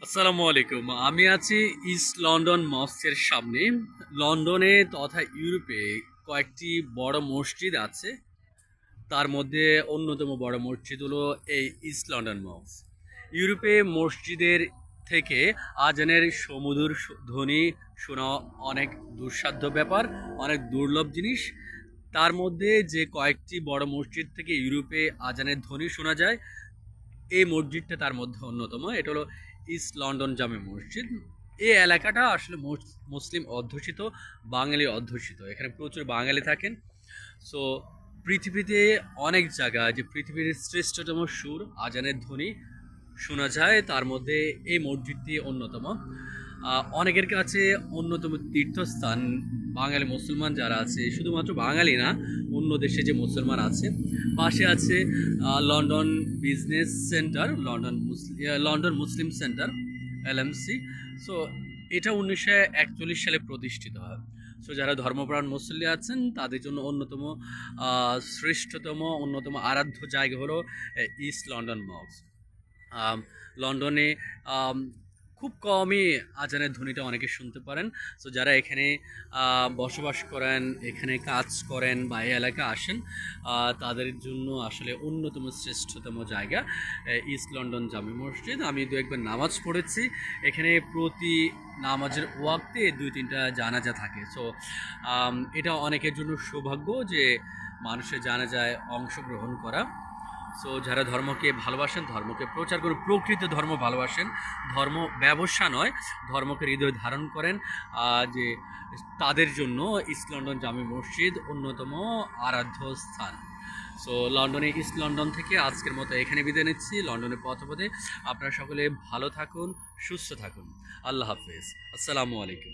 আসসালামু আলাইকুম। আমি আছি ইস্ট লন্ডন মস্কের সামনে। লন্ডনে তথা ইউরোপে কয়েকটি বড় মসজিদ আছে। তার মধ্যে অন্যতম বড় মসজিদ হলো এই ইস্ট লন্ডন মস্ক। ইউরোপে মসজিদের থেকে আজানের সুমধুর ধ্বনি শোনা অনেক দুঃসাধ্য ব্যাপার, অনেক দুর্লভ জিনিস। তার মধ্যে যে কয়েকটি বড় মসজিদ থেকে ইউরোপে আজানের ধ্বনি শোনা যায়, এই মসজিদটা তার মধ্যে অন্যতম। এটা হলো ইস্ট লন্ডন জামে মসজিদ। এই এলাকাটা আসলে মুসলিম অধ্যুষিত, বাঙালি অধ্যুষিত। এখানে প্রচুর বাঙালি থাকেন। সো পৃথিবীতে অনেক জায়গা যে পৃথিবীর শ্রেষ্ঠতম সুর আজানের ধ্বনি শোনা যায়, তার মধ্যে এই মসজিদটি অন্যতম। অনেকের কাছে অন্যতম তীর্থস্থান। বাঙালি মুসলমান যারা আছে, শুধুমাত্র বাঙালি না, অন্য দেশে যে মুসলমান আছে। পাশে আছে London business centre, London Muslim centre, LMC। So এটা 1941 সালে প্রতিষ্ঠিত হয়। সো যারা ধর্মপ্রাণ মুসল্লি আছেন তাদের জন্য অন্যতম শ্রেষ্ঠতম, অন্যতম আরাধ্য জায়গা হলো ইস্ট লন্ডন মস্ক। লন্ডনে খুব কমই আজানের ধ্বনিটা অনেকে শুনতে পারেন। সো যারা এখানে বসবাস করেন, এখানে কাজ করেন বা এই এলাকায় আসেন, তাদের জন্য আসলে অন্যতম শ্রেষ্ঠতম জায়গা ইস্ট লন্ডন জামে মসজিদ। আমি দু একবার নামাজ পড়েছি এখানে। প্রতি নামাজের ওয়াক্তে 2-3টা জানাজা থাকে। সো এটা অনেকের জন্য সৌভাগ্য যে মানুষের জানাজায় অংশগ্রহণ করা। সো যারা ধর্মকে ভালোবাসেন, ধর্মকে প্রচার করে, প্রকৃত ধর্ম ভালোবাসেন, ধর্ম ব্যবসা নয়, ধর্মকে হৃদয় ধারণ করেন, যে তাদের জন্য ইস্ট লন্ডন জামে মসজিদ অন্যতম আরাধ্য স্থান। সো লন্ডনে, ইস্ট লন্ডন থেকে আজকের মতো এখানে বিদায় নিচ্ছি। লন্ডনের পথে আপনারা সকলে ভালো থাকুন, সুস্থ থাকুন। আল্লাহ হাফেজ। আসসালামু আলাইকুম।